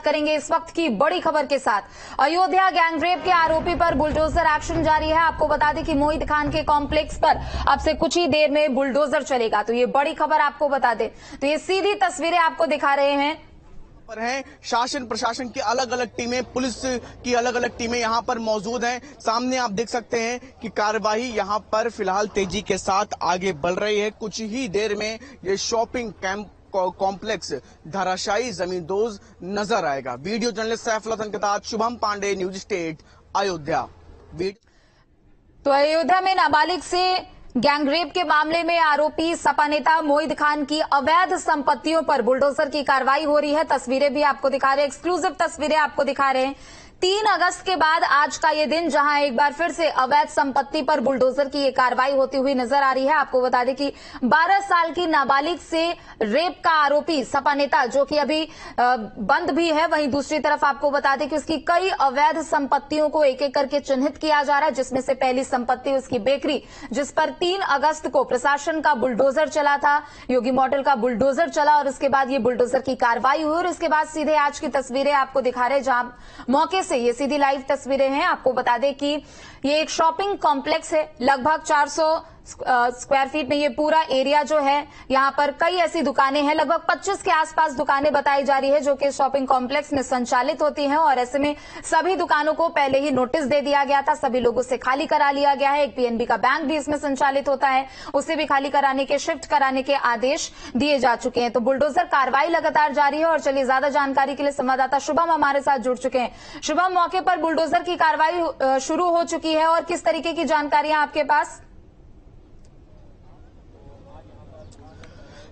करेंगे इस वक्त की बड़ी खबर के साथ। अयोध्या गैंगरेप के आरोपी पर बुलडोजर एक्शन जारी है। आपको बता दें कि मोहित खान के कॉम्प्लेक्स पर अब से कुछ ही देर में बुलडोजर चलेगा। तो ये बड़ी खबर आपको बता दें, तो ये सीधी तस्वीरें आपको दिखा रहे हैं पर हैं। शासन प्रशासन की अलग अलग टीमें, पुलिस की अलग अलग टीमें यहां पर मौजूद हैं। सामने आप देख सकते हैं कि कार्यवाही यहां पर फिलहाल तेजी के साथ आगे बढ़ रही है। कुछ ही देर में ये शॉपिंग कॉम्प्लेक्स धराशायी जमींदोज नजर आएगा। वीडियो जर्नलिस्ट सैफुल्लाह के साथ शुभम पांडे, न्यूज स्टेट, अयोध्या। तो अयोध्या में नाबालिग से गैंगरेप के मामले में आरोपी सपा नेता मोहित खान की अवैध संपत्तियों पर बुलडोजर की कार्रवाई हो रही है। तस्वीरें भी आपको दिखा रहे हैं, एक्सक्लूसिव तस्वीरें आपको दिखा रहे हैं। 3 अगस्त के बाद आज का ये दिन जहां एक बार फिर से अवैध संपत्ति पर बुलडोजर की ये कार्रवाई होती हुई नजर आ रही है। आपको बता दें कि 12 साल की नाबालिग से रेप का आरोपी सपा नेता, जो कि अभी बंद भी है, वहीं दूसरी तरफ आपको बता दें कि उसकी कई अवैध संपत्तियों को एक एक करके चिन्हित किया जा रहा है, जिसमें से पहली संपत्ति उसकी बेकरी, जिस पर 3 अगस्त को प्रशासन का बुलडोजर चला था, योगी मॉडल का बुलडोजर चला और उसके बाद ये बुलडोजर की कार्रवाई हुई। और उसके बाद सीधे आज की तस्वीरें आपको दिखा रहे हैं, जहां मौके से ये सीधी लाइव तस्वीरें हैं। आपको बता दें कि ये एक शॉपिंग कॉम्प्लेक्स है, लगभग 400 स्क्वायर फीट में ये पूरा एरिया जो है, यहां पर कई ऐसी दुकानें हैं, लगभग 25 के आसपास दुकानें बताई जा रही है, जो कि शॉपिंग कॉम्प्लेक्स में संचालित होती हैं। और ऐसे में सभी दुकानों को पहले ही नोटिस दे दिया गया था, सभी लोगों से खाली करा लिया गया है। एक पीएनबी का बैंक भी इसमें संचालित होता है, उसे भी खाली कराने के, शिफ्ट कराने के आदेश दिए जा चुके हैं। तो बुलडोजर कार्रवाई लगातार जारी है। और चलिए ज्यादा जानकारी के लिए संवाददाता शुभम हमारे साथ जुड़ चुके हैं। शुभम, मौके पर बुलडोजर की कार्रवाई शुरू हो चुकी है और किस तरीके की जानकारियां आपके पास?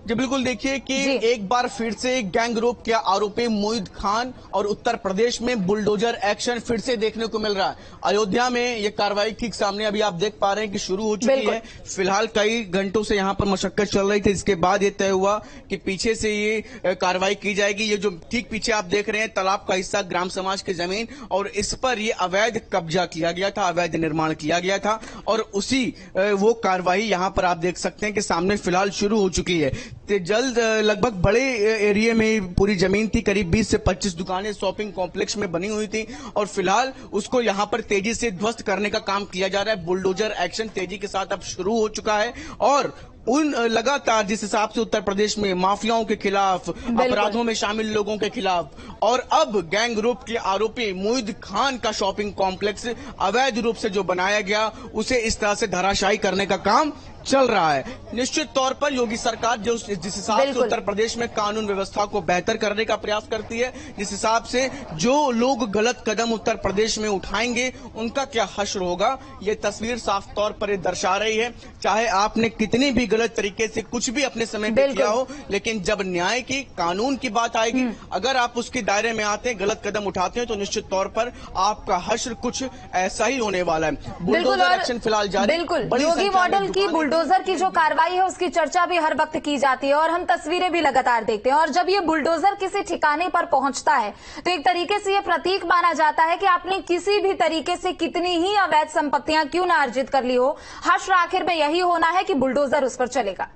जी बिल्कुल, देखिए कि एक बार फिर से गैंगरेप के आरोपी मोहित खान और उत्तर प्रदेश में बुलडोजर एक्शन फिर से देखने को मिल रहा है। अयोध्या में ये कार्रवाई ठीक सामने अभी आप देख पा रहे हैं कि शुरू हो चुकी है। फिलहाल कई घंटों से यहाँ पर मशक्कत चल रही थी, इसके बाद ये तय हुआ कि पीछे से ये कार्रवाई की जाएगी। ये जो ठीक पीछे आप देख रहे हैं तालाब का हिस्सा, ग्राम समाज की जमीन, और इस पर ये अवैध कब्जा किया गया था, अवैध निर्माण किया गया था। और उसी वो कार्रवाई यहाँ पर आप देख सकते हैं कि सामने फिलहाल शुरू हो चुकी है। जल्द लगभग बड़े एरिया में पूरी जमीन थी, करीब 20 से 25 दुकानें शॉपिंग कॉम्प्लेक्स में बनी हुई थी, और फिलहाल उसको यहां पर तेजी से ध्वस्त करने का काम किया जा रहा है। बुलडोजर एक्शन तेजी के साथ अब शुरू हो चुका है। और उन लगातार जिस हिसाब से उत्तर प्रदेश में माफियाओं के खिलाफ, अपराधों में शामिल लोगों के खिलाफ, और अब गैंगरेप के आरोपी मोहित खान का शॉपिंग कॉम्प्लेक्स अवैध रूप से जो बनाया गया, उसे इस तरह से धराशायी करने का काम चल रहा है। निश्चित तौर पर योगी सरकार जो जिस हिसाब से उत्तर प्रदेश में कानून व्यवस्था को बेहतर करने का प्रयास करती है, जिस हिसाब से जो लोग गलत कदम उत्तर प्रदेश में उठाएंगे उनका क्या हश्र होगा, ये तस्वीर साफ तौर पर ये दर्शा रही है। चाहे आपने कितनी भी गलत तरीके से कुछ भी अपने समय पे किया हो, लेकिन जब न्याय की, कानून की बात आएगी, अगर आप उसके दायरे में आते हैं, गलत कदम उठाते हैं, तो निश्चित तौर पर आपका हश्र कुछ ऐसा ही होने वाला है। बुलडोजर एक्शन फिलहाल जारी। बिल्कुल, योगी मॉडल की बुलडोजर की जो कार्रवाई है उसकी चर्चा भी हर वक्त की जाती है और हम तस्वीरें भी लगातार देखते हैं। और जब ये बुलडोजर किसी ठिकाने पर पहुंचता है तो एक तरीके से ये प्रतीक माना जाता है कि आपने किसी भी तरीके से कितनी ही अवैध संपत्तियां क्यों ना अर्जित कर ली हो, हश्र आखिर में यही होना है कि बुलडोजर उस पर चलेगा।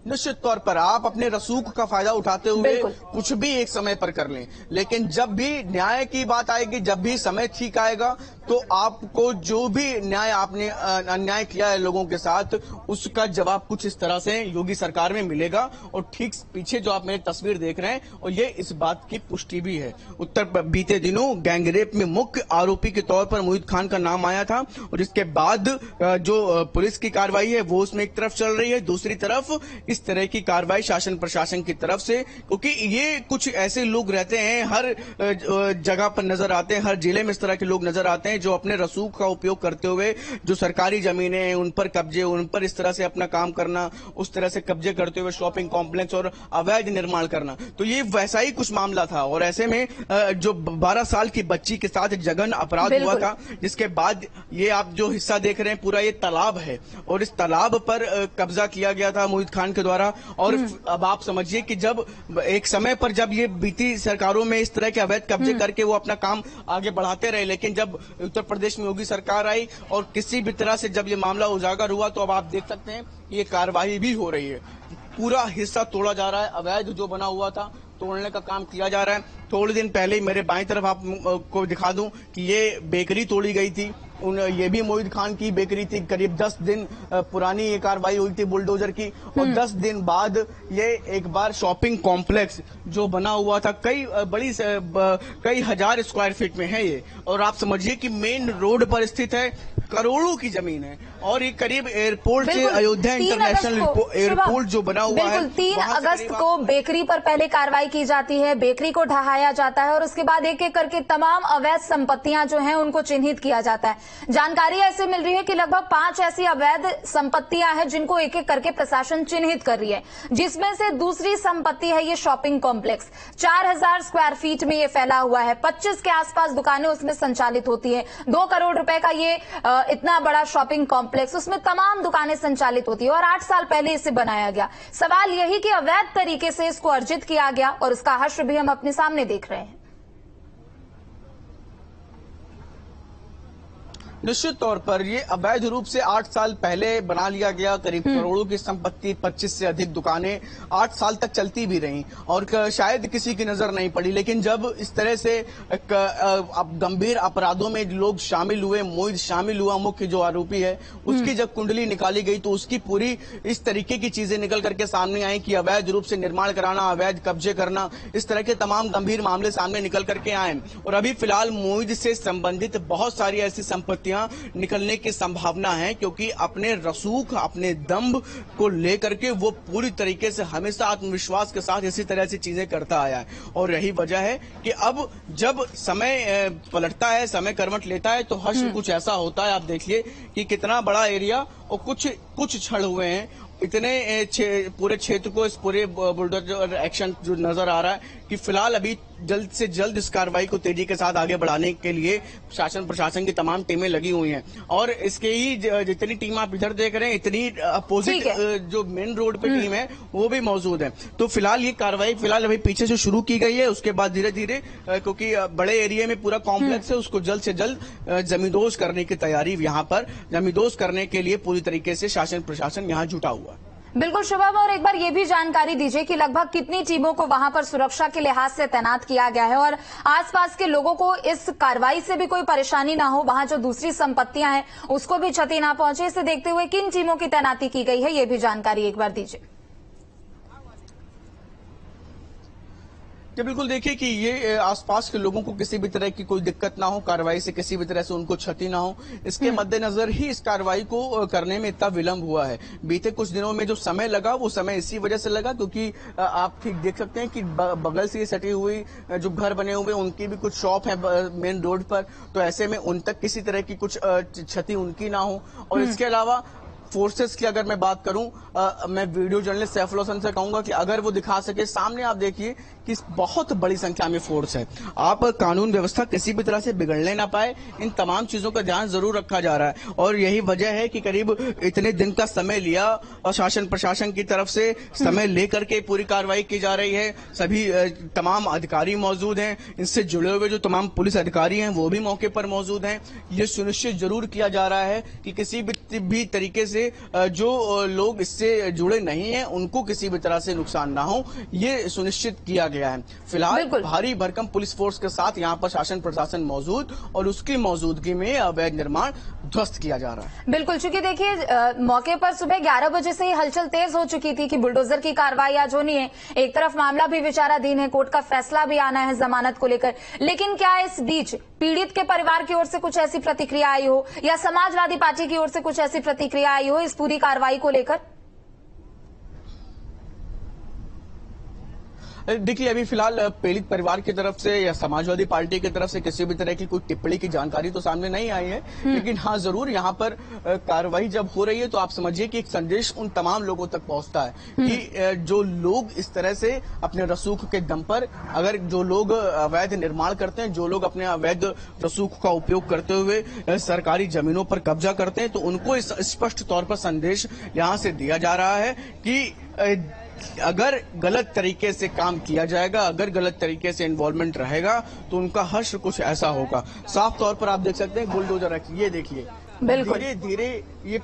निश्चित तौर पर आप अपने रसूख का फायदा उठाते हुए कुछ भी एक समय पर कर लें, लेकिन जब भी न्याय की बात आएगी, जब भी समय ठीक आएगा, तो आपको जो भी न्याय आपने अन्याय किया है लोगों के साथ, उसका जवाब कुछ इस तरह से योगी सरकार में मिलेगा। और ठीक पीछे जो आप मेरी तस्वीर देख रहे हैं, और ये इस बात की पुष्टि भी है। बीते दिनों गैंगरेप में मुख्य आरोपी के तौर पर मोहित खान का नाम आया था, और इसके बाद जो पुलिस की कार्रवाई है वो उसमें एक तरफ चल रही है, दूसरी तरफ इस तरह की कार्रवाई शासन प्रशासन की तरफ से, क्योंकि ये कुछ ऐसे लोग रहते हैं, हर जगह पर नजर आते हैं, हर जिले में इस तरह के लोग नजर आते हैं जो अपने रसूख का उपयोग करते हुए जो सरकारी जमीनें हैं उन पर कब्जे, उन पर इस तरह से अपना काम करना, उस तरह से कब्जे करते हुए शॉपिंग कॉम्प्लेक्स और अवैध निर्माण करना। तो ये वैसा ही कुछ मामला था। और ऐसे में जो 12 साल की बच्ची के साथ जघन्य अपराध हुआ था, जिसके बाद ये आप जो हिस्सा देख रहे हैं पूरा ये तालाब है, और इस तालाब पर कब्जा किया गया था मोहित खान के द्वारा। और अब आप समझिए कि जब एक समय पर जब ये बीती सरकारों में इस तरह के अवैध कब्जे करके वो अपना काम आगे बढ़ाते रहे, लेकिन जब उत्तर प्रदेश में योगी सरकार आई और किसी भी तरह से जब ये मामला उजागर हुआ, तो अब आप देख सकते हैं ये कार्रवाई भी हो रही है। पूरा हिस्सा तोड़ा जा रहा है। अवैध जो बना हुआ था तोड़ने का काम किया जा रहा है। थोड़े दिन पहले ही मेरे बाईं तरफ आपको दिखा दूं कि ये बेकरी तोड़ी गई थी। ये भी मोहित खान की बेकरी थी। करीब 10 दिन पुरानी ये कार्रवाई हुई थी बुलडोजर की, और 10 दिन बाद ये एक बार शॉपिंग कॉम्प्लेक्स जो बना हुआ था कई हजार स्क्वायर फीट में है ये, और आप समझिए कि मेन रोड पर स्थित है, करोड़ों की जमीन है, और ये करीब एयरपोर्ट से अयोध्या इंटरनेशनल एयरपोर्ट जो बना हुआ है। 3 अगस्त को बेकरी पर पहले कार्रवाई की जाती है, बेकरी को ढहाया जाता है और उसके बाद एक एक करके तमाम अवैध संपत्तियां जो हैं उनको चिन्हित किया जाता है। जानकारी ऐसे मिल रही है कि लगभग 5 ऐसी अवैध संपत्तियां हैं जिनको एक एक करके प्रशासन चिन्हित कर रही है, जिसमें से दूसरी संपत्ति है ये शॉपिंग कॉम्प्लेक्स। 4000 स्क्वायर फीट में ये फैला हुआ है, 25 के आसपास दुकानें उसमें संचालित होती है। 2 करोड़ रुपए का ये इतना बड़ा शॉपिंग कॉम्प्लेक्स, उसमें तमाम दुकानें संचालित होती है और 8 साल पहले इसे बनाया गया। सवाल यही कि अवैध तरीके से इसको अर्जित किया गया और इसका हश्र भी हम अपने सामने देख रहे हैं। निश्चित तौर पर ये अवैध रूप से 8 साल पहले बना लिया गया। करीब करोड़ों की संपत्ति, 25 से अधिक दुकानें 8 साल तक चलती भी रहीं और शायद किसी की नजर नहीं पड़ी। लेकिन जब इस तरह से गंभीर अपराधों में लोग शामिल हुए, मोहित शामिल हुआ, मुख्य जो आरोपी है, उसकी जब कुंडली निकाली गई तो उसकी पूरी इस तरीके की चीजें निकल करके सामने आई कि अवैध रूप से निर्माण कराना, अवैध कब्जे करना, इस तरह के तमाम गंभीर मामले सामने निकल करके आए। और अभी फिलहाल मोहित से संबंधित बहुत सारी ऐसी संपत्तियां निकलने की संभावना है, क्योंकि अपने रसूख, अपने दम्भ को लेकर के वो पूरी तरीके से हमेशा आत्मविश्वास के साथ इसी तरह से चीजें करता आया है। और यही वजह है कि अब जब समय पलटता है, समय करवट लेता है, तो हश्र कुछ ऐसा होता है। आप देखिए कि कितना बड़ा एरिया और कुछ क्षण हुए हैं, इतने पूरे क्षेत्र को, इस पूरे बुलडोजर एक्शन जो नजर आ रहा है कि फिलहाल अभी जल्द से जल्द इस कार्रवाई को तेजी के साथ आगे बढ़ाने के लिए शासन प्रशासन की तमाम टीमें लगी हुई हैं। और इसके ही जितनी टीम आप इधर देख रहे हैं, इतनी अपोजिट जो मेन रोड पे टीम है वो भी मौजूद है। तो फिलहाल ये कार्रवाई फिलहाल अभी पीछे से शुरू की गई है, उसके बाद धीरे धीरे क्योंकि बड़े एरिया में पूरा कॉम्प्लेक्स है, उसको जल्द से जल्द जमींदोज करने की तैयारी, यहाँ पर जमींदोज करने के लिए पूरी तरीके से शासन प्रशासन यहाँ जुटा हुआ है। बिल्कुल शुभम, और एक बार ये भी जानकारी दीजिए कि लगभग कितनी टीमों को वहां पर सुरक्षा के लिहाज से तैनात किया गया है और आसपास के लोगों को इस कार्रवाई से भी कोई परेशानी ना हो, वहां जो दूसरी संपत्तियां हैं उसको भी क्षति ना पहुंचे, इसे देखते हुए किन टीमों की तैनाती की गई है, ये भी जानकारी एक बार दीजिए। जी बिल्कुल, देखिए कि ये आसपास के लोगों को किसी भी तरह की कोई दिक्कत ना हो, कार्रवाई से किसी भी तरह से उनको क्षति ना हो, इसके मद्देनजर ही इस कार्रवाई को करने में इतना विलंब हुआ है। बीते कुछ दिनों में जो समय लगा वो समय इसी वजह से लगा क्योंकि आप ठीक देख सकते हैं कि बगल से सटी हुई जो घर बने हुए उनकी भी कुछ शॉप है मेन रोड पर, तो ऐसे में उन तक किसी तरह की कुछ क्षति उनकी ना हो। और इसके अलावा फोर्सेस की अगर मैं बात करूं, मैं वीडियो जर्नलिस्ट सैफुल हसन से कहूंगा कि अगर वो दिखा सके सामने, आप देखिए कि बहुत बड़ी संख्या में फोर्स है। आप कानून व्यवस्था किसी भी तरह से बिगड़ने ना पाए, इन तमाम चीजों का ध्यान जरूर रखा जा रहा है। और यही वजह है कि करीब इतने दिन का समय लिया और शासन प्रशासन की तरफ से समय लेकर के पूरी कार्रवाई की जा रही है। सभी तमाम अधिकारी मौजूद हैं, इनसे जुड़े हुए जो तमाम पुलिस अधिकारी हैं वो भी मौके पर मौजूद हैं। ये सुनिश्चित जरूर किया जा रहा है कि किसी भी तरीके से जो लोग इससे जुड़े नहीं हैं उनको किसी भी तरह से नुकसान ना हो, ये सुनिश्चित किया गया है। फिलहाल भारी भरकम पुलिस फोर्स के साथ यहाँ पर शासन प्रशासन मौजूद और उसकी मौजूदगी में अवैध निर्माण ध्वस्त किया जा रहा है। बिल्कुल, चूंकि देखिए मौके पर सुबह 11 बजे से ही हलचल तेज हो चुकी थी कि बुलडोजर की कार्रवाई आज होनी है। एक तरफ मामला भी विचाराधीन है, कोर्ट का फैसला भी आना है जमानत को लेकर, लेकिन क्या इस बीच पीड़ित के परिवार की ओर से कुछ ऐसी प्रतिक्रिया आई हो या समाजवादी पार्टी की ओर से कुछ ऐसी प्रतिक्रिया आई हो इस पूरी कार्रवाई को लेकर? देखिए अभी फिलहाल पीड़ित परिवार की तरफ से या समाजवादी पार्टी की तरफ से किसी भी तरह की कोई टिप्पणी की जानकारी तो सामने नहीं आई है, लेकिन हाँ जरूर यहाँ पर कार्रवाई जब हो रही है तो आप समझिए कि एक संदेश उन तमाम लोगों तक पहुंचता है कि जो लोग इस तरह से अपने रसूख के दम पर, अगर जो लोग अवैध निर्माण करते हैं, जो लोग अपने अवैध रसूख का उपयोग करते हुए सरकारी जमीनों पर कब्जा करते हैं, तो उनको इस स्पष्ट तौर पर संदेश यहाँ से दिया जा रहा है कि अगर गलत तरीके से काम किया जाएगा, अगर गलत तरीके से इन्वॉल्वमेंट रहेगा तो उनका हश्र कुछ ऐसा होगा। साफ तौर पर आप देख सकते हैं बुलडोजर, ये देखिए बिल्कुल। धीरे धीरे ये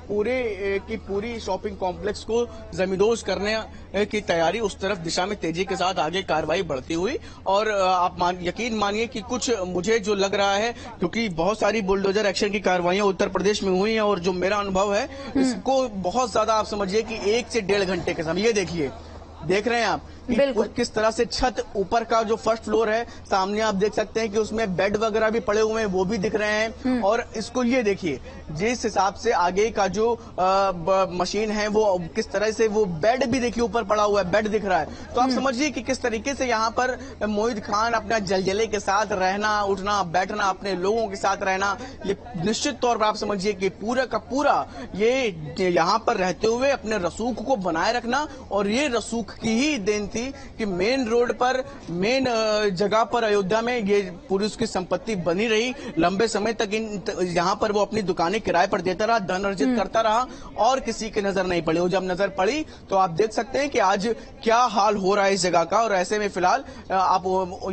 पूरी शॉपिंग कॉम्प्लेक्स को जमींदोज करने की तैयारी उस तरफ दिशा में तेजी के साथ आगे कार्रवाई बढ़ती हुई। और आप यकीन मानिए कि कुछ मुझे जो लग रहा है, क्योंकि बहुत सारी बुलडोजर एक्शन की कार्रवाइयां उत्तर प्रदेश में हुई हैं, और जो मेरा अनुभव है इसको बहुत ज्यादा आप समझिए कि 1 से 1.5 घंटे के समय, ये देखिए, देख रहे हैं आप कि किस तरह से छत ऊपर का जो फर्स्ट फ्लोर है, सामने आप देख सकते हैं कि उसमें बेड वगैरह भी पड़े हुए हैं, वो भी दिख रहे हैं। और इसको ये देखिए, जिस हिसाब से आगे का जो मशीन है वो किस तरह से, वो बेड भी देखिए ऊपर पड़ा हुआ है, बेड दिख रहा है। तो आप समझिए कि किस तरीके से यहाँ पर मोहित खान अपना जलजले के साथ रहना, उठना, बैठना, अपने लोगों के साथ रहना, ये निश्चित तौर पर आप समझिए कि पूरा का पूरा ये यहाँ पर रहते हुए अपने रसूख को बनाए रखना। और ये रसूख की ही देन थी कि मेन रोड पर, मेन जगह पर अयोध्या में ये पूरी उसकी संपत्ति बनी रही लंबे समय तक। यहाँ पर वो अपनी दुकानें किराए पर देता रहा, धन अर्जित करता रहा, और किसी की नजर नहीं पड़ी। और जब नजर पड़ी तो आप देख सकते हैं कि आज क्या हाल हो रहा है इस जगह का। और ऐसे में फिलहाल आप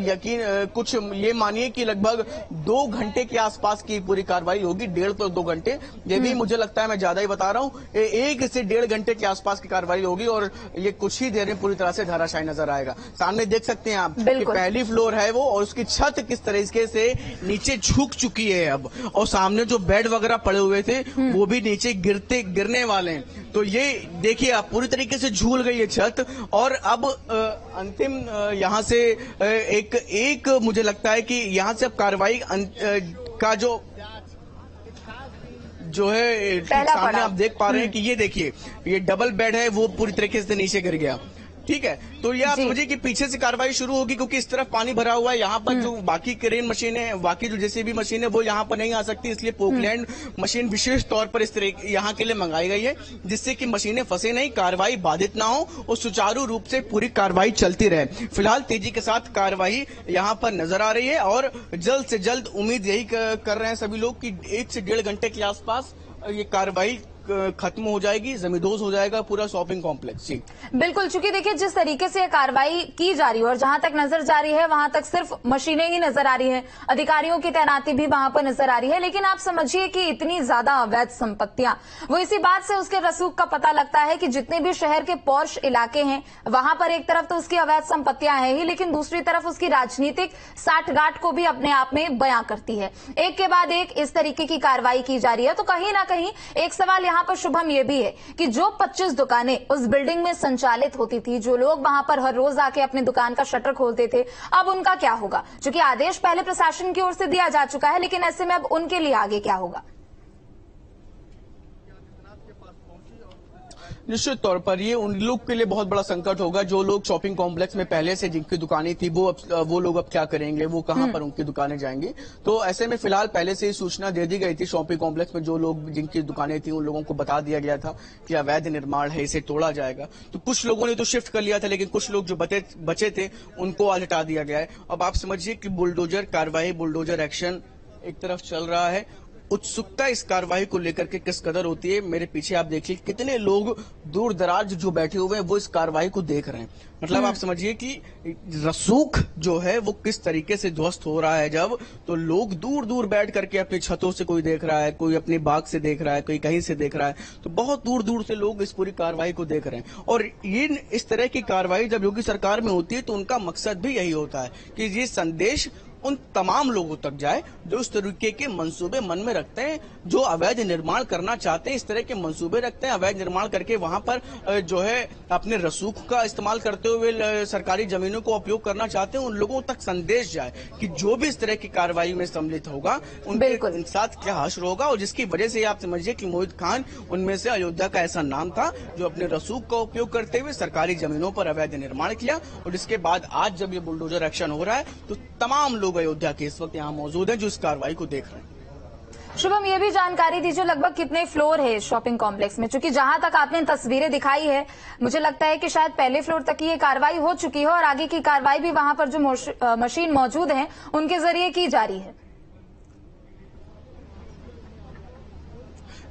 यकीन कुछ ये मानिए कि लगभग 2 घंटे के आसपास की पूरी कार्रवाई होगी, 1.5 से 2 घंटे। ये भी मुझे लगता है मैं ज्यादा ही बता रहा हूँ, 1 से 1.5 घंटे के आसपास की कार्रवाई होगी। और ये कुछ ही देर में पूरी तरह से धाराशायी नजर आएगा। सामने देख सकते हैं आप कि पहली फ्लोर है वो, और उसकी छत किस तरीके से नीचे झुक चुकी है अब। और सामने जो बेड वगैरह पड़े हुए थे वो भी नीचे गिरने वाले हैं। तो ये देखिए आप, पूरी तरीके से झूल गई है छत। और अब अंतिम यहाँ से एक मुझे लगता है कि यहाँ से अब कार्रवाई का जो है सामने आप देख पा रहे हैं कि ये देखिए, ये डबल बेड है, वो पूरी तरीके से नीचे गिर गया। ठीक है, तो ये आप समझिए कि पीछे से कार्रवाई शुरू होगी, क्योंकि इस तरफ पानी भरा हुआ है। यहाँ पर जो बाकी क्रेन मशीन है, बाकी जो जेसीबी मशीन है, वो यहाँ पर नहीं आ सकती। इसलिए पोकलैंड मशीन विशेष तौर पर इस तरह यहाँ के लिए मंगाई गई है, जिससे कि मशीनें फंसे नहीं, कार्रवाई बाधित ना हो और सुचारू रूप से पूरी कार्रवाई चलती रहे। फिलहाल तेजी के साथ कार्रवाई यहाँ पर नजर आ रही है, और जल्द से जल्द उम्मीद यही कर रहे हैं सभी लोग कि 1 से 1.5 घंटे के आसपास ये कार्रवाई खत्म हो जाएगी, जमींदोज हो जाएगा पूरा शॉपिंग कॉम्प्लेक्स। जी बिल्कुल, चूंकि देखिए जिस तरीके से कार्रवाई की जा रही है और जहां तक नजर जा रही है वहां तक सिर्फ मशीनें ही नजर आ रही है, अधिकारियों की तैनाती भी वहां पर नजर आ रही है। लेकिन आप समझिए कि इतनी ज्यादा अवैध संपत्तियां, वो इसी बात से उसके रसूख का पता लगता है कि जितने भी शहर के पॉश इलाके हैं वहां पर एक तरफ तो उसकी अवैध संपत्तियां हैं ही, लेकिन दूसरी तरफ उसकी राजनीतिक साठगांठ को भी अपने आप में बयां करती है। एक के बाद एक इस तरीके की कार्रवाई की जा रही है। तो कहीं ना कहीं एक सवाल यहाँ पर शुभम ये भी है कि जो 25 दुकानें उस बिल्डिंग में संचालित होती थी, जो लोग वहां पर हर रोज आके अपनी दुकान का शटर खोलते थे, अब उनका क्या होगा? क्योंकि आदेश पहले प्रशासन की ओर से दिया जा चुका है, लेकिन ऐसे में अब उनके लिए आगे क्या होगा? निश्चित तौर पर ये उन लोग के लिए बहुत बड़ा संकट होगा, जो लोग शॉपिंग कॉम्प्लेक्स में पहले से जिनकी दुकानें थी, वो लोग अब क्या करेंगे, वो कहां पर उनकी दुकानें जाएंगी। तो ऐसे में फिलहाल पहले से ही सूचना दे दी गई थी, शॉपिंग कॉम्प्लेक्स में जो लोग जिनकी दुकानें थी उन लोगों को बता दिया गया था कि अवैध निर्माण है, इसे तोड़ा जाएगा। तो कुछ लोगों ने तो शिफ्ट कर लिया था, लेकिन कुछ लोग जो बचे थे उनको आज हटा दिया गया है। अब आप समझिए कि बुलडोजर कार्रवाई, बुलडोजर एक्शन एक तरफ चल रहा है। उत्सुकता इस कार्रवाई को लेकर के किस कदर होती है, मेरे पीछे आप देखिए कितने लोग दूर दराज जो बैठे हुए हैं वो इस कार्रवाई को देख रहे हैं। मतलब आप समझिए कि रसूख जो है वो किस तरीके से ध्वस्त हो रहा है। जब तो लोग दूर दूर बैठ करके अपनी छतों से कोई देख रहा है, कोई अपने बाग से देख रहा है, कोई कहीं से देख रहा है, तो बहुत दूर दूर से लोग इस पूरी कार्रवाई को देख रहे हैं। और ये इस तरह की कार्रवाई जब योगी सरकार में होती है तो उनका मकसद भी यही होता है कि ये संदेश उन तमाम लोगों तक जाए जो इस तरीके के मंसूबे मन में रखते हैं, जो अवैध निर्माण करना चाहते हैं, इस तरह के मंसूबे रखते हैं, अवैध निर्माण करके वहां पर जो है अपने रसूख का इस्तेमाल करते हुए सरकारी जमीनों को उपयोग करना चाहते हैं। उन लोगों तक संदेश जाए कि जो भी इस तरह की कार्रवाई में सम्मिलित होगा उनके साथ क्या हश्र होगा। और जिसकी वजह से आप समझिए कि मोहित खान उनमें से अयोध्या का ऐसा नाम था जो अपने रसूख का उपयोग करते हुए सरकारी जमीनों पर अवैध निर्माण किया। और इसके बाद आज जब ये बुलडोजर एक्शन हो रहा है तो तमाम लोग अयोध्या के इस वक्त यहाँ मौजूद हैं जो इस कार्रवाई को देख रहे हैं। शुभम, ये भी जानकारी दीजिए लगभग कितने फ्लोर है शॉपिंग कॉम्प्लेक्स में? क्योंकि जहां तक आपने तस्वीरें दिखाई है मुझे लगता है कि शायद पहले फ्लोर तक ये कार्रवाई हो चुकी है और आगे की कार्रवाई भी वहां पर जो मशीन मौजूद है उनके जरिए की जा रही है।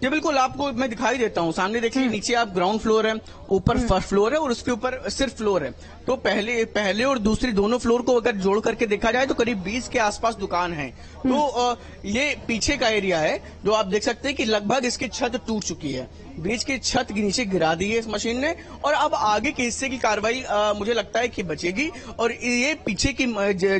जी बिल्कुल, आपको मैं दिखाई देता हूँ। सामने देखिए, नीचे आप ग्राउंड फ्लोर है, ऊपर फर्स्ट फ्लोर है और उसके ऊपर सिर्फ फ्लोर है। तो पहले और दूसरी दोनों फ्लोर को अगर जोड़ करके देखा जाए तो करीब 20 के आसपास दुकान है। तो ये पीछे का एरिया है जो आप देख सकते हैं कि लगभग इसकी छत टूट चुकी है। बीच की छत के नीचे गिरा दी है इस मशीन ने, और अब आगे के हिस्से की कार्रवाई मुझे लगता है कि बचेगी। और ये पीछे की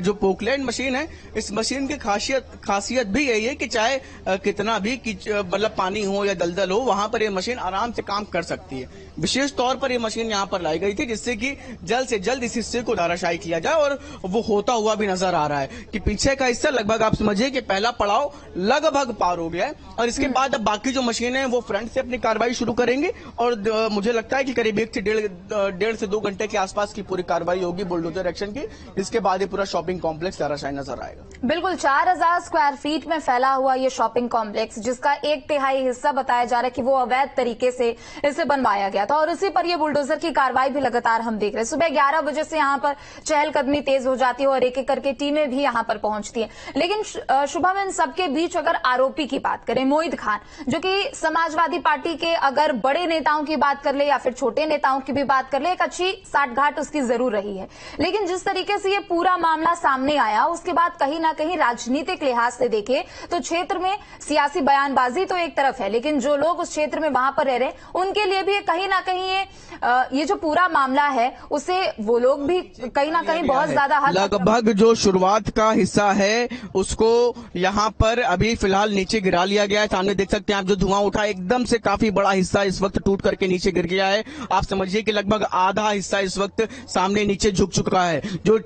जो पोकलैंड मशीन है, इस मशीन की खासियत भी यही है कि चाहे कितना भी मतलब पानी हो या दलदल हो, वहां पर ये मशीन आराम से काम कर सकती है। विशेष तौर पर ये मशीन यहाँ पर लाई गई थी जिससे कि जल्द से जल्द इस हिस्से को धाराशायी किया जाए, और वो होता हुआ भी नजर आ रहा है कि पीछे का हिस्सा लगभग आप समझिए कि पहला पड़ाव लगभग पार हो गया है, और इसके बाद अब बाकी जो मशीन है वो फ्रंट से अपनी कार्रवाई शुरू करेंगे। और मुझे लगता है कि करीब 1 से 1.5 से 2 घंटे के आसपास की पूरी कार्रवाई होगी बुलडोजर एक्शन की। इसके बाद ये पूरा शॉपिंग कॉम्प्लेक्स धाराशायी नजर आएगा। बिल्कुल, 4000 स्क्वायर फीट में फैला हुआ ये शॉपिंग कॉम्प्लेक्स, जिसका 1/3 हिस्सा बताया जा रहा है कि वो अवैध तरीके से इसे बनवाया गया था, और उसी पर ये बुलडोजर की कार्रवाई भी लगातार हम देख रहे हैं। सुबह 11 बजे से यहाँ पर चहलकदमी तेज हो जाती है और एक एक करके टीमें भी यहाँ पर पहुंचती हैं। लेकिन शुभम, इन सबके बीच अगर आरोपी की बात करें, मोहित खान, जो कि समाजवादी पार्टी के अगर बड़े नेताओं की बात कर ले या फिर छोटे नेताओं की भी बात कर ले, एक अच्छी साठगांठ उसकी जरूर रही है। लेकिन जिस तरीके से ये पूरा मामला सामने आया, उसके बाद कहीं ना कहीं राजनीतिक लिहाज से देखे तो क्षेत्र में सियासी बयानबाजी तो एक तरफ है, लेकिन जो लोग उस क्षेत्र में वहां पर रह रहे हैं उनके लिए भी कहीं ना कहीं ये जो पूरा मामला है उसे वो लोग भी कहीं ना कहीं बहुत ज्यादा लगभग जो शुरुआत का हिस्सा है उसको यहाँ पर अभी फिलहाल नीचे गिरा लिया गया है। सामने देख सकते हैं आप, जो धुआं उठा एकदम से काफी बड़ा हिस्सा इस वक्त टूट करके नीचे गिर गया है। आप समझिए कि लगभग आधा हिस्सा इस वक्त सामने नीचे झुक चुका है। जो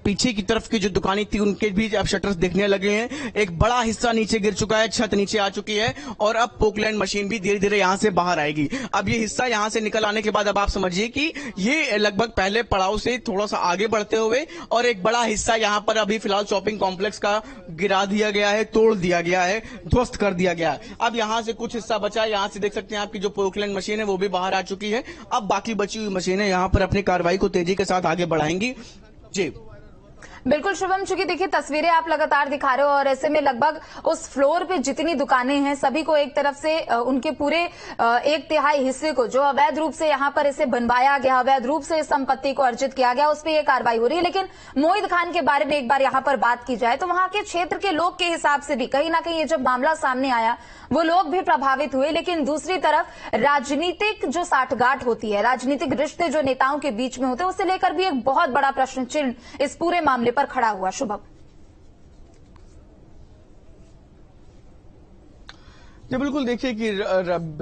पीछे की तरफ की जो दुकानें थी उनके भी अब शटर्स दिखने लगे हैं। एक बड़ा हिस्सा नीचे गिर चुका है, छत नीचे आ चुकी है, और अब पोकलैंड मशीन भी धीरे धीरे यहां से बाहर आएगी। अब ये हिस्सा यहां से निकल आने के बाद अब आप समझिए कि ये लगभग पहले पड़ाव से थोड़ा सा आगे बढ़ते हुए, और एक बड़ा हिस्सा यहां पर अभी फिलहाल शॉपिंग कॉम्प्लेक्स का गिरा दिया गया है, तोड़ दिया गया है, ध्वस्त कर दिया गया है। अब यहां से कुछ हिस्सा बचा है, यहां से देख सकते हैं आपकी जो पोकलैंड मशीन है वो भी बाहर आ चुकी है। अब बाकी बची हुई मशीनें यहां पर अपनी कार्रवाई को तेजी के साथ आगे बढ़ाएंगी। जी बिल्कुल शुभम, चूंकि देखिए तस्वीरें आप लगातार दिखा रहे हो, और ऐसे में लगभग उस फ्लोर पे जितनी दुकानें हैं सभी को एक तरफ से उनके पूरे 1/3 हिस्से को जो अवैध रूप से यहाँ पर इसे बनवाया गया, अवैध रूप से इस संपत्ति को अर्जित किया गया, उस पर यह कार्रवाई हो रही है। लेकिन मोहित खान के बारे में एक बार यहाँ पर बात की जाए तो वहां के क्षेत्र के लोग के हिसाब से भी कहीं ना कहीं ये जब मामला सामने आया वो लोग भी प्रभावित हुए। लेकिन दूसरी तरफ राजनीतिक जो साठगांठ होती है, राजनीतिक रिश्ते जो नेताओं के बीच में होते हैं, उसे लेकर भी एक बहुत बड़ा प्रश्न चिन्ह इस पूरे मामले पर खड़ा हुआ। शुभम जी बिल्कुल, देखिए कि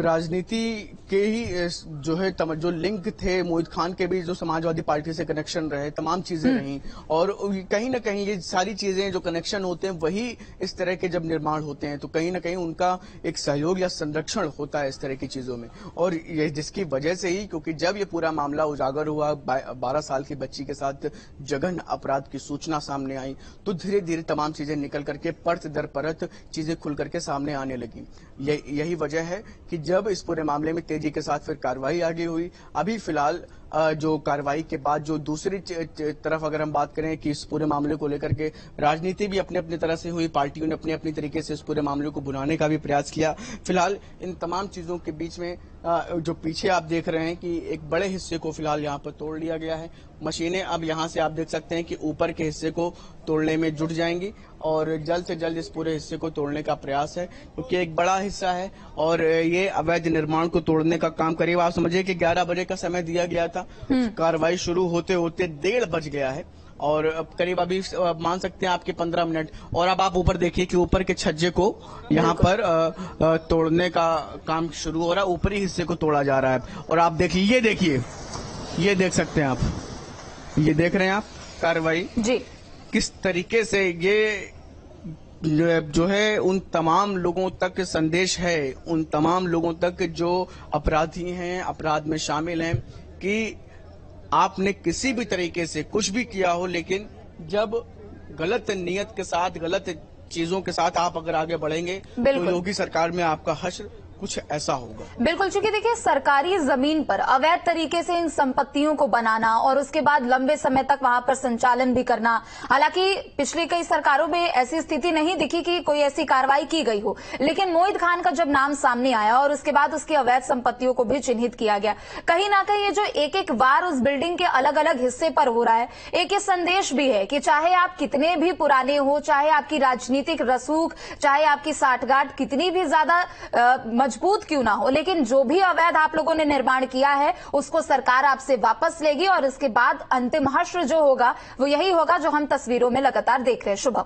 राजनीति के ही जो है जो लिंक थे मोहित खान के भी, जो समाजवादी पार्टी से कनेक्शन रहे, तमाम चीजें रहीं, और कहीं ना कहीं ये सारी चीजें जो कनेक्शन होते हैं वही इस तरह के जब निर्माण होते हैं तो कहीं ना कहीं उनका एक सहयोग या संरक्षण होता है इस तरह की चीजों में। और ये जिसकी वजह से ही, क्योंकि जब ये पूरा मामला उजागर हुआ, 12 साल की बच्ची के साथ जघन्य अपराध की सूचना सामने आई, तो धीरे धीरे तमाम चीजें निकल करके परत दर परत चीजें खुल करके सामने आने लगी। यही वजह है कि जब इस पूरे मामले में तेजी के साथ फिर कार्रवाई आगे हुई। अभी फिलहाल जो कार्रवाई के बाद जो दूसरी तरफ अगर हम बात करें कि इस पूरे मामले को लेकर के राजनीति भी अपने अपने तरह से हुई, पार्टियों ने अपने अपने तरीके से इस पूरे मामले को भुनाने का भी प्रयास किया। फिलहाल इन तमाम चीजों के बीच में जो पीछे आप देख रहे हैं कि एक बड़े हिस्से को फिलहाल यहाँ पर तोड़ लिया गया है। मशीनें अब यहाँ से आप देख सकते हैं कि ऊपर के हिस्से को तोड़ने में जुट जाएंगी, और जल्द से जल्द इस पूरे हिस्से को तोड़ने का प्रयास है, क्योंकि एक बड़ा हिस्सा है और ये अवैध निर्माण को तोड़ने का काम करीब आप समझिए कि 11 बजे का समय दिया गया था। कार्रवाई शुरू होते होते 1:30 बज गया है, और अब करीब अभी मान सकते हैं आपके 15 मिनट। और अब आप ऊपर देखिए कि ऊपर के छज्जे को यहाँ पर तोड़ने का काम शुरू हो रहा है, ऊपरी हिस्से को तोड़ा जा रहा है। और आप देखिए, ये देख सकते हैं आप, ये देख रहे हैं आप कार्रवाई जी किस तरीके से ये जो है उन तमाम लोगों तक संदेश है, उन तमाम लोगों तक जो अपराधी हैं, अपराध में शामिल हैं, कि आपने किसी भी तरीके से कुछ भी किया हो, लेकिन जब गलत नियत के साथ, गलत चीजों के साथ आप अगर आगे बढ़ेंगे तो योगी सरकार में आपका हश्र कुछ ऐसा होगा। बिल्कुल, चूंकि देखिए सरकारी जमीन पर अवैध तरीके से इन संपत्तियों को बनाना और उसके बाद लंबे समय तक वहां पर संचालन भी करना, हालांकि पिछली कई सरकारों में ऐसी स्थिति नहीं दिखी कि कोई ऐसी कार्रवाई की गई हो, लेकिन मोहित खान का जब नाम सामने आया और उसके बाद उसकी अवैध संपत्तियों को भी चिन्हित किया गया, कहीं ना कहीं ये जो एक एक वार उस बिल्डिंग के अलग अलग हिस्से पर हो रहा है, एक ये संदेश भी है कि चाहे आप कितने भी पुराने हो, चाहे आपकी राजनीतिक रसूख, चाहे आपकी साठगांठ कितनी भी ज्यादा मजबूत क्यों ना हो, लेकिन जो भी अवैध आप लोगों ने निर्माण किया है उसको सरकार आपसे वापस लेगी और इसके बाद अंतिम हश्र जो होगा वो यही होगा जो हम तस्वीरों में लगातार देख रहे हैं। शुभम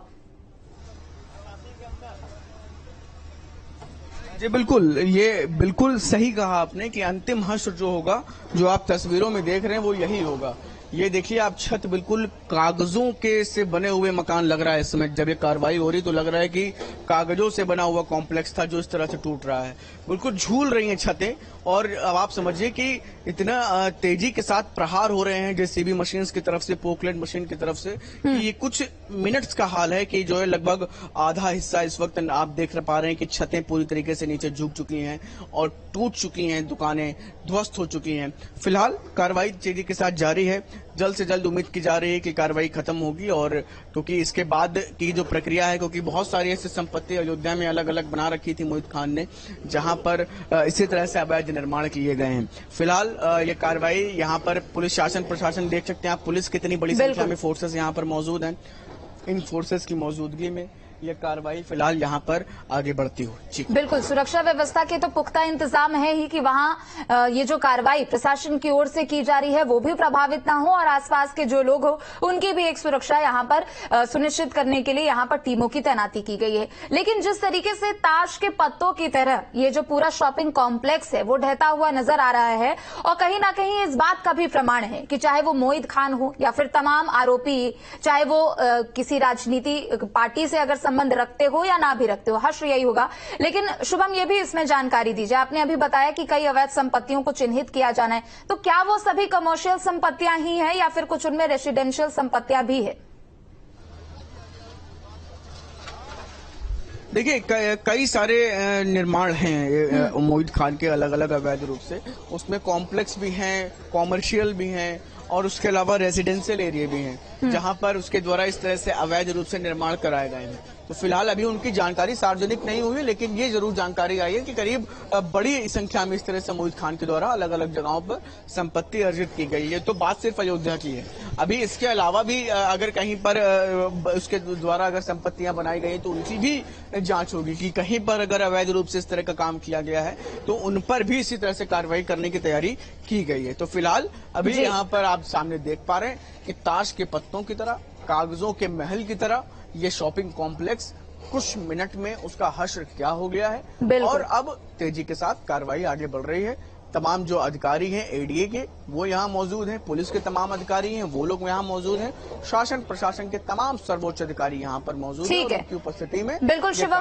जी बिल्कुल, ये बिल्कुल सही कहा आपने कि अंतिम हश्र जो होगा, जो आप तस्वीरों में देख रहे हैं वो यही होगा। ये देखिए आप, छत बिल्कुल कागजों के से बने हुए मकान लग रहा है। इस समय जब ये कार्रवाई हो रही तो लग रहा है कि कागजों से बना हुआ कॉम्प्लेक्स था जो इस तरह से टूट रहा है। बिल्कुल झूल रही हैं छतें, और अब आप समझिए कि इतना तेजी के साथ प्रहार हो रहे हैं जेसीबी मशीन्स की तरफ से, पोकलैंड मशीन की तरफ से, कि ये कुछ मिनट्स का हाल है कि जो है लगभग आधा हिस्सा इस वक्त आप देख पा रहे हैं कि छतें पूरी तरीके से नीचे झुक चुकी हैं और टूट चुकी हैं, दुकानें ध्वस्त हो चुकी हैं। फिलहाल कार्रवाई तेजी के साथ जारी है। जल्द से जल्द उम्मीद की जा रही है कि कार्रवाई खत्म होगी, और क्योंकि इसके बाद की जो प्रक्रिया है, क्योंकि बहुत सारी ऐसी संपत्ति अयोध्या में अलग अलग बना रखी थी मोहित खान ने, जहां पर इसी तरह से अवैध निर्माण किए गए हैं। फिलहाल ये कार्रवाई यहाँ पर पुलिस शासन प्रशासन देख सकते हैं आप, पुलिस कितनी बड़ी संख्या में फोर्सेस यहाँ पर मौजूद हैं। इन फोर्सेस की मौजूदगी में ये कार्रवाई फिलहाल यहाँ पर आगे बढ़ती हो। बिल्कुल, सुरक्षा व्यवस्था के तो पुख्ता इंतजाम है ही कि वहां ये जो कार्रवाई प्रशासन की ओर से की जा रही है वो भी प्रभावित ना हो और आसपास के जो लोग हो उनकी भी एक सुरक्षा यहाँ पर सुनिश्चित करने के लिए यहाँ पर टीमों की तैनाती की गई है। लेकिन जिस तरीके से ताश के पत्तों की तरह ये जो पूरा शॉपिंग कॉम्प्लेक्स है वो ढहता हुआ नजर आ रहा है, और कहीं ना कहीं इस बात का भी प्रमाण है कि चाहे वो मोहित खान हो या फिर तमाम आरोपी, चाहे वो किसी राजनीति पार्टी से अगर संबंध रखते हो या ना भी रखते हो, हश्र यही होगा। लेकिन शुभम, ये भी इसमें जानकारी दीजिए, आपने अभी बताया कि कई अवैध संपत्तियों को चिन्हित किया जाना है, तो क्या वो सभी कमर्शियल संपत्तियां ही हैं या फिर कुछ उनमें रेसिडेंशियल संपत्तियां भी है? देखिए कई सारे निर्माण हैं मोहित खान के अलग अलग अवैध रूप से, उसमें कॉम्प्लेक्स भी हैं, कॉमर्शियल भी हैं, और उसके अलावा रेजिडेंशियल एरिया भी हैं जहां पर उसके द्वारा इस तरह से अवैध रूप से निर्माण कराए गए हैं। तो फिलहाल अभी उनकी जानकारी सार्वजनिक नहीं हुई, लेकिन ये जरूर जानकारी आई है कि करीब बड़ी संख्या में इस तरह से मोहित खान के द्वारा अलग अलग जगहों पर संपत्ति अर्जित की गई है। तो बात सिर्फ अयोध्या की है, अभी इसके अलावा भी अगर कहीं पर उसके द्वारा अगर संपत्तियां बनाई गई तो उनकी भी जांच होगी कि कहीं पर अगर अवैध रूप से इस तरह का काम किया गया है तो उन पर भी इसी तरह से कार्रवाई करने की तैयारी की गई है। तो फिलहाल अभी यहाँ पर आप सामने देख पा रहे हैं कि ताश के पत्तों की तरह, कागजों के महल की तरह ये शॉपिंग कॉम्प्लेक्स कुछ मिनट में उसका हश्र क्या हो गया है, और अब तेजी के साथ कार्रवाई आगे बढ़ रही है। तमाम जो अधिकारी हैं एडीए के वो यहाँ मौजूद हैं, पुलिस के तमाम अधिकारी हैं वो लोग यहाँ मौजूद हैं, शासन प्रशासन के तमाम सर्वोच्च अधिकारी यहाँ पर मौजूद हैं, उनकी उपस्थिति में। बिल्कुल शिवम।